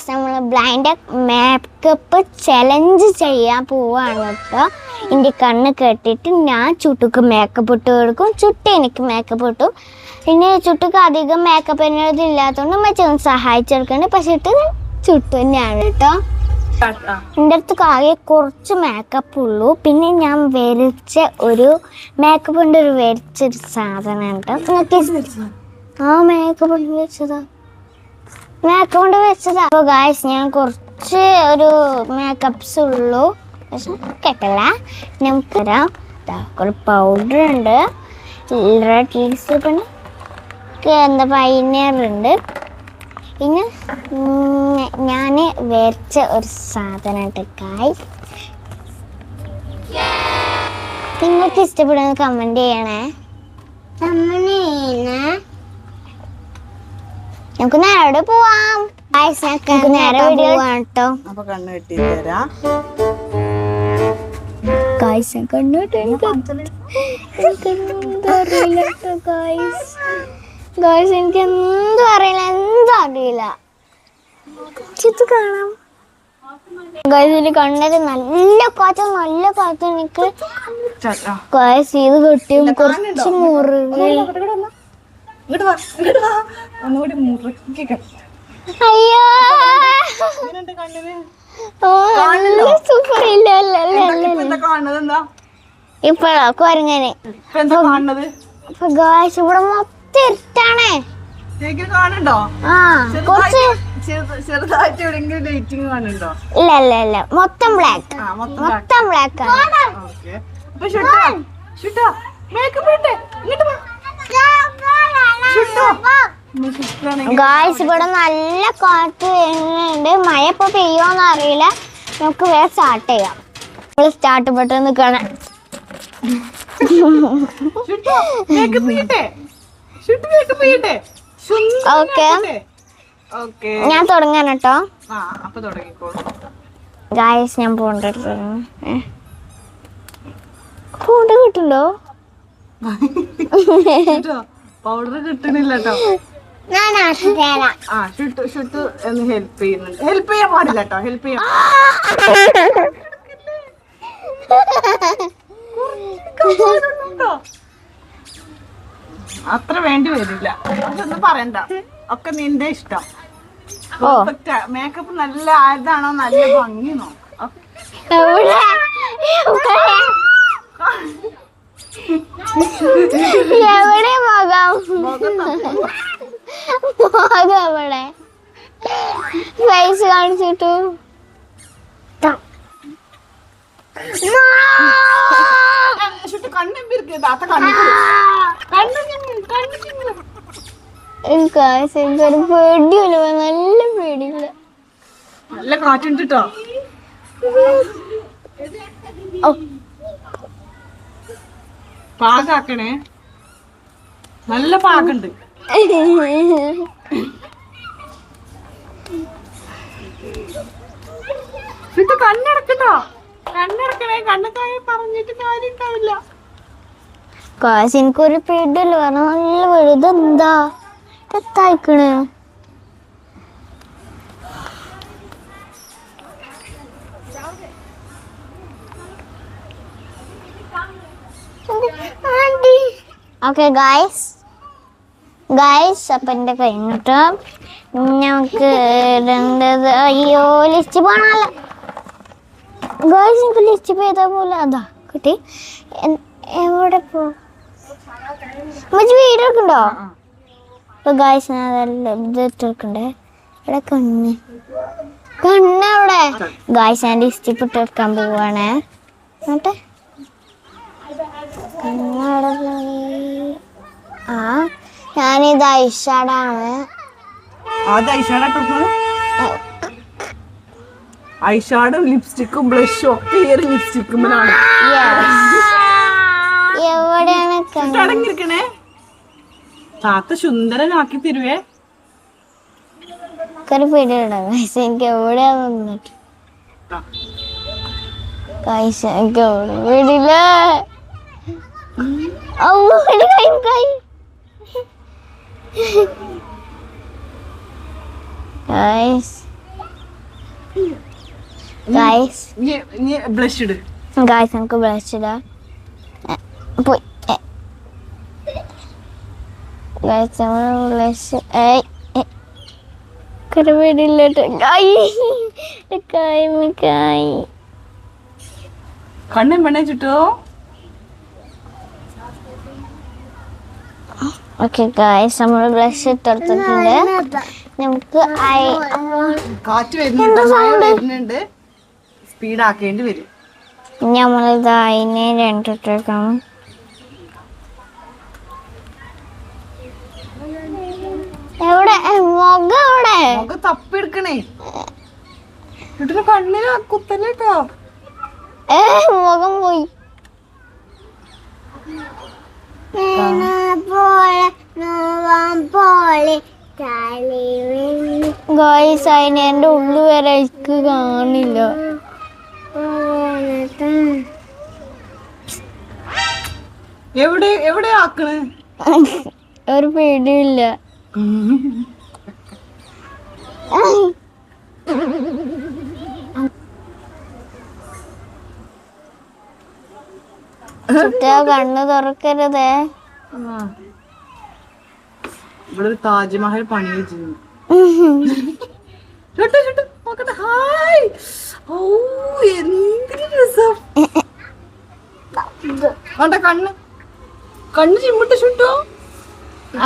നമ്മള് blind makeup challenge ചെയ്യാൻ പോവാണ് കേട്ടോ. എൻ്റെ കണ്ണ് കെട്ടിട്ട് ഞാൻ ചുട്ടുക്ക് മേക്കപ്പ് ഇട്ട് കൊടുക്കും, ചുട്ട് എനിക്ക് മേക്കപ്പ് ഇട്ടും. പിന്നെ ചുട്ടുക്ക് അധികം മേക്കപ്പ് എനർജി ഇല്ലാത്തതുകൊണ്ട് മറ്റൊന്ന് സഹായിച്ചെടുക്കണ്ട്. പക്ഷെ ഇട്ട് ചുട്ടു തന്നെയാണ് കേട്ടോ. എൻ്റെ അടുത്ത് ആകെ കുറച്ച് മേക്കപ്പ് ഉള്ളൂ. പിന്നെ ഞാൻ വരച്ച ഒരു മേക്കപ്പ് കൊണ്ട് വരച്ചൊരു സാധനം കേട്ടോ. ആ മേക്കപ്പ് കൊണ്ട് വെച്ചതാ, മേക്കപ്പ് കൊണ്ട് വെച്ചതാ. അപ്പോൾ ഗായ്സ് ഞാൻ കുറച്ച് ഒരു മേക്കപ്സ് ഉള്ളൂ, പക്ഷെ കേട്ടല്ല. നമുക്ക് തരാം. ഒരു പൗഡർ ഉണ്ട്, റെഡ് ലിപ്സ്റ്റിക് ഉണ്ട്, എന്താ വൈനർ ഉണ്ട്. പിന്നെ ഞാൻ വരച്ച ഒരു സാധനമുണ്ട് ഗായ്സ്. നിങ്ങൾക്ക് ഇഷ്ടപ്പെടുന്ന കമന്റ് ചെയ്യണേ. നമുക്ക് നേരെ പോവാം. നേരെ വീഡിയോ കേട്ടോ. അപ്പൊ കണ്ണ് കെട്ടി തരാം. എനിക്ക് എന്തും അറിയില്ല, എന്തും അറിയില്ല. കാണാം ഗൈസ്, കണ്ണത് നല്ല കാറ്റ്, നല്ല കാറ്റ്. എനിക്ക് ഗൈസ് ഇത് കെട്ടിയും കുറച്ച് മുറുകി. അയ്യോ സൂപ്പർ ഇല്ല. ഇപ്പഴോ കൊരങ്ങനെ ഗൈസ് ഇവിടെ മൊത്തം ഇരുട്ടാണേ. ആ കുറച്ച് ചെറുതായിട്ട് എവിടെയെങ്കിലും ലൈറ്റിംഗ് കാണുന്നുണ്ടോ? ഇല്ല ഇല്ല ഇല്ല, മൊത്തം ബ്ലാക്ക്, മൊത്തം ബ്ലാക്ക് ആണ്. ഗായ്സ് ഇവിടെ നല്ല കാറ്റ് വരുന്നുണ്ട്. മഴ ഇപ്പൊ പെയ്യോന്ന് അറിയില്ല. നമുക്ക് വേറെ സ്റ്റാർട്ട് ചെയ്യാം. നമ്മൾ സ്റ്റാർട്ട് പെട്ടെന്ന് കാണാൻ. ഓക്കെ ഞാൻ തുടങ്ങാൻ കേട്ടോ. ഗായ്സ് ഞാൻ പോണ്ട കിട്ടുണ്ടോ? പൗഡർ കിട്ടണില്ല കേട്ടോ. ഹെൽപ്പ് ചെയ്യുന്നുണ്ട്. ഹെൽപ്പ് ചെയ്യാൻ പാടില്ല കേട്ടോ. ഹെൽപ്പ് ചെയ്യാൻ അത്ര വേണ്ടി വരില്ല. അതൊന്നും പറയണ്ട, ഒക്കെ നിന്റെ ഇഷ്ടം. മേക്കപ്പ് നല്ല ആയതാണോ, നല്ല ഭംഗി നോക്കാം. എവിടെ അവിടെ ഫേസ് കാണിച്ചിട്ടു. എനിക്കൊരു പേടിയില്ല, നല്ല പേടിയില്ല. നല്ല കാറ്റുണ്ട് കേട്ടോ. പാകാക്കണേ, നല്ല പാകുണ്ട്. ഇത് കണ്ണിറക്കട്ടോ, കണ്ണിറക്കണേ. കണ്ണത്തായി പറഞ്ഞിട്ട് കാര്യം ഉണ്ടാവില്ല. എനിക്കൊരു പേടിയല്ല, കാരണം നല്ല വലുതെന്താ എത്തായിക്കണ്. ഓക്കെ ഗായ്സ് അപ്പം എൻ്റെ കഴിഞ്ഞിട്ട് ഞങ്ങൾക്ക് അയ്യോ ലിസ്റ്റ് പോണല്ല ഗായ്സ്. എനിക്ക് ലിസ്റ്റ് ചെയ്താ പോലെ അതാ കിട്ടി. എവിടെ പോ വീഡിയോ എടുക്കണ്ടോ? അപ്പൊ ഗായ്സ് ഞാൻ അതെല്ലാം ഇട്ടെടുക്കണ്ടേ. ഇവിടെ കണ്ണെവിടെ ഗായ്സ്? ഞാൻ ലിസ്റ്റ് ഇട്ട് എടുക്കാൻ പോവാണേ. എന്നിട്ട് ഞാനിത് ഐഷാഡാണ്. ഐഷാഡും ലിപ്സ്റ്റിക്കും ബ്ലഷും ഒക്കെ ഈ ഒരു ലിപ്സ്റ്റിക്കുമ്പോഴാണ്. എവിടെയാണ് അടങ്ങിയിരിക്കണേ? താത്ത സുന്ദരനാക്കി തരുവേ. ഒരു പേടിയുണ്ടോ ഗൈസ്? എനിക്ക് എവിടെയാ വന്നിട്ട് ഗൈസ്, എനിക്ക് എവിടെ പേടിയില്ല. ഗൈസ് ഗൈസ് ബ്ലഷ് ഇട്. ഗൈസ് നമുക്ക് ബ്ലഷ് ഇടാം. പോയി ഗൈസ്, നമ്മൾ ബ്ലഷ് കരവേടില്ല. കണ്ണും പെണ്ണെ ചുട്ടോ. ഓക്കെ ഗൈസ്, നമ്മൾ ബ്ലഷ് ഇട്ടെടുത്തിട്ടുണ്ട്. നമുക്ക് കാറ്റ് വരുന്നുണ്ട്, സ്പീഡ് ആക്കേണ്ടി വരും. നമ്മളിത് അതിനെ രണ്ടിട്ടേക്കണം. എവിടെ മുഖം? എവിടെ മുഖം തപ്പിയെടുക്കണേ. ചുട്ടിന് കണ്ണിന് കുത്തല്ലേട്ടോ. മുഖം പോയി. ഗൈസ്, അതിന് എന്റെ ഉള്ളു വരെ എനിക്ക് കാണില്ല. എവിടെ എവിടെ ആക്കണ്? ഒരു പേടിയില്ല. കണ്ണ് തുറക്കരുതേ. ഇവിടെ ഒരു താജ്മഹൽ പണി വെച്ചിരുന്നു. കണ്ണ് കണ്ണ് ചിമ്മിട്ട് ചുട്ടോ.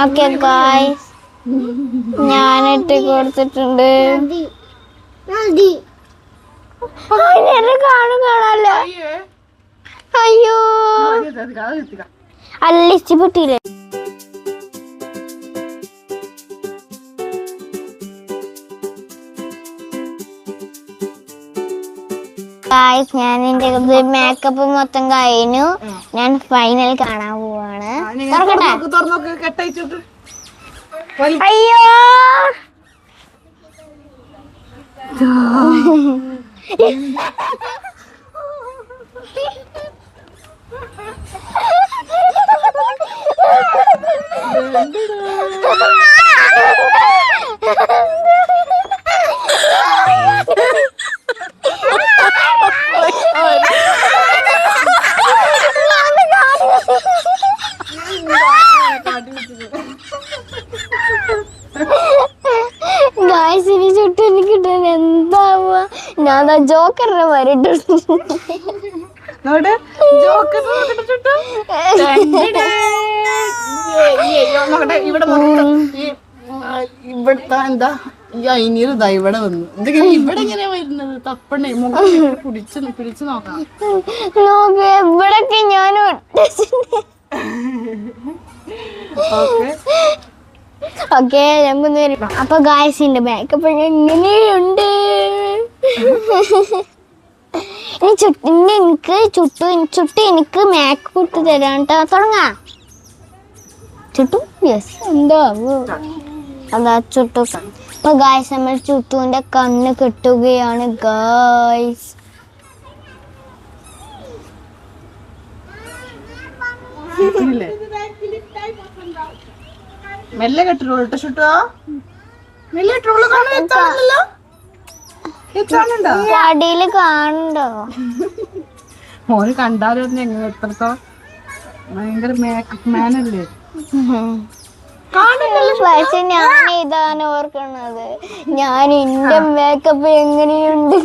ഓക്കെ ഗായ്സ്, ഞാനിട്ട് കൊടുത്തിട്ടുണ്ട്. കാണാനല്ലോ. അയ്യോ, അല്ലിച്ച് പൊട്ടിയില്ലേ? ഗായ്സ്, ഞാൻ എന്റെ മേക്കപ്പ് മൊത്തം കഴിഞ്ഞു. ഞാൻ ഫൈനൽ കാണാൻ പോവാണ്. അയ്യോ, ഗായ്സ്, ഇനി ചുറ്റും എനിക്ക് എന്താവുക? ഞാൻ ജോക്കറിനെ വരട്ടു. ഇവിടുത്തെ എന്താ ഈ അയിനീരുതാ ഇവിടെ വന്നു. എന്തൊക്കെ ഇവിടെ എങ്ങനെയാ വരുന്നത്? തപ്പണേ, മുഖം പിടിച്ചു നോക്കാം. ഇവിടൊക്കെ ഞാൻ ഓക്കെ. അപ്പൊ ഗായ്സിന്റെ മേക്കപ്പ് എങ്ങനെയുണ്ട്? ഇനി എനിക്ക് ചുട്ടു എനിക്ക് മേക്കപ്പ് ഇട്ട് തരാൻ തുടങ്ങാ. ചുട്ടു യെസ്, എന്താ അതാ ചുട്ടു. അപ്പൊ ഗായ്സ്, നമ്മൾ ചുട്ടുവിന്റെ കണ്ണ് കെട്ടുകയാണ് ഗായ്സ്. മെല്ലെ കെട്ടിട്ടോളൂ ചുട്ടോ. മെല്ലെ കെട്ടിട്ടോളൂ. അടിയില് കാണണ്ടോ? മോന് കണ്ടാലും എങ്ങനെ എത്രത്തോ ഭയങ്കര മേക്കപ്പ് മാനല്ലേ. പക്ഷെ ഞാൻ ഇതാണ് ഓർക്കണത്, ഞാൻ എന്റെ മേക്കപ്പ് എങ്ങനെയുണ്ട്.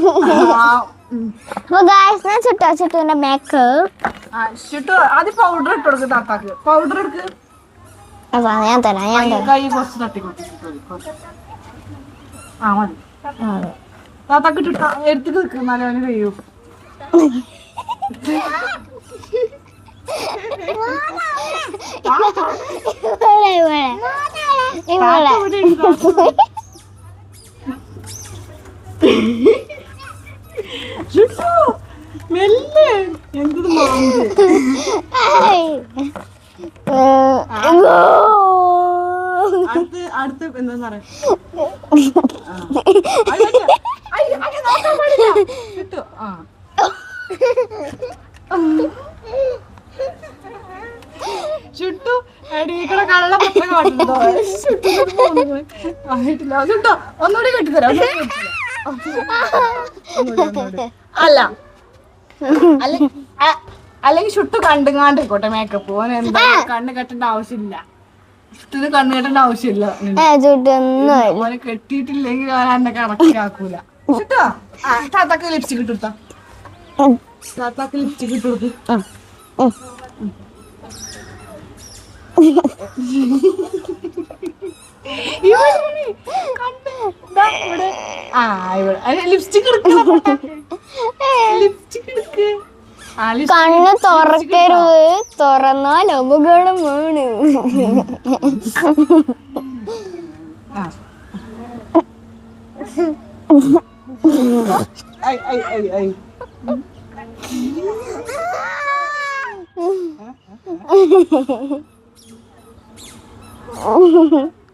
അപ്പൊ ഗായ്സ്, ഞാൻ ചുട്ടുവിന്റെ മേക്കപ്പ് ആദ്യം പൗഡർ ഇട്ട് കൊടുക്ക്. താത്താക്ക് പൗഡർ എടുക്ക്. ഞാൻ തരാം. കൈ കുറച്ച് തട്ടിക്കൊട്ടി. ആ മതി. താത്താക്ക് എടുത്തിട്ട് നിൽക്കും, നല്ലവന് കഴിയൂ. മെല്ലെ എന്ത് അടുത്ത് എന്താ പറയാ കിട്ടോ ആ ചുട്ടു അടിക്കടെ കള്ളപ്പത്ര കാട്ടുണ്ടോ ആയിട്ടില്ല ചുട്ടോ ഒന്നുകൂടി കെട്ടിത്തരാം അല്ല അല്ലെങ്കിൽ ചുട്ടു കണ്ടുങ്ങാണ്ടിരിക്കോട്ടെ മേക്കപ്പ് ഓൻ എന്താ കണ്ണ് കെട്ടേണ്ട ആവശ്യമില്ല ചുട്ടിന് കണ്ണ് കെട്ടേണ്ട ആവശ്യമില്ല ഓനെ കെട്ടിയിട്ടില്ലെങ്കിൽ ഓൻ എന്നെ കണക്കാക്കൂല ചുട്ടോ താത്താക്ക് ലിപ്സ്റ്റിക് ഇട്ടുകൊടുത്താ താത്താക്ക് ലിപ്സ്റ്റിക് ഇട്ടുകൊടുത്തു ലിപ്സ്റ്റിക് ലിപ്സ്റ്റിക് എടുക്ക് കണ്ണ് തുറക്കരുത് തുറന്നാൽ അപകടമാണ്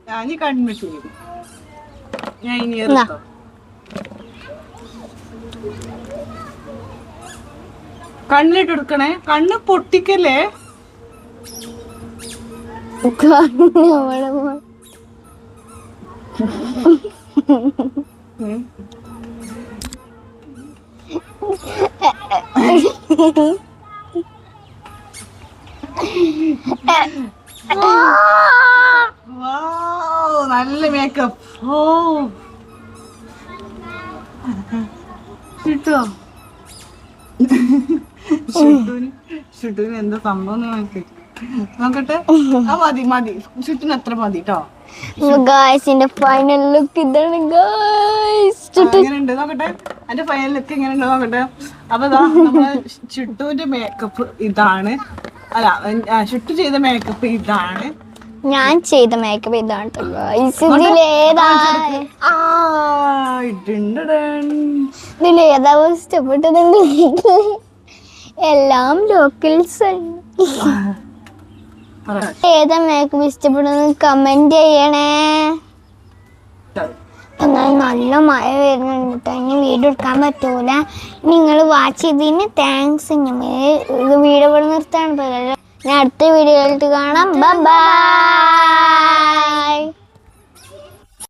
ഞാൻ കണ്ണിട്ട് ഞാൻ ഇനി എടുത്തോ കണ്ണിലിട്ട് എടുക്കണേ കണ്ണ് പൊട്ടിക്കല്ലേ നല്ല മേക്കപ്പ് ഓ കിട്ടോ ഷുട്ടുവിന് എന്താ സംഭവം നോക്കട്ടെ ആ മതി മതി ഷുട്ടിന് അത്ര മതി കേട്ടോ ഗായ്സിന്റെ ഫൈനൽ ലുക്ക് ഇതാണ് ഗായ്സ് എങ്ങനെയുണ്ട് നോക്കട്ടെ എന്റെ ഫൈനൽ ലുക്ക് എങ്ങനെയുണ്ട് നോക്കട്ടെ അപ്പൊ നമ്മളെ ഷുട്ടുവിന്റെ മേക്കപ്പ് ഇതാണ് അല്ല ഷുട്ടു ചെയ്ത മേക്കപ്പ് ഇതാണ് ഞാൻ ചെയ്ത മേക്കപ്പ് ഇതാണ് ഇതിലേതാ ഇഷ്ടപ്പെട്ടതുണ്ട് എല്ലാം ലോക്കൽസ് ഏതാ മേക്കപ്പ് ഇഷ്ടപ്പെടുന്നത് കമന്റ് ചെയ്യണേ എന്നാൽ നല്ല മഴ വരുന്നുണ്ട് കേട്ടോ ഇനി വീഡിയോ എടുക്കാൻ പറ്റൂല നിങ്ങൾ വാച്ച് ചെയ്തതിന് താങ്ക്സ് ഇത് വീഡിയോ ഇവിടെ നിർത്താണ് ഞാൻ അടുത്ത വീഡിയോയിലിട്ട് കാണാം ബൈ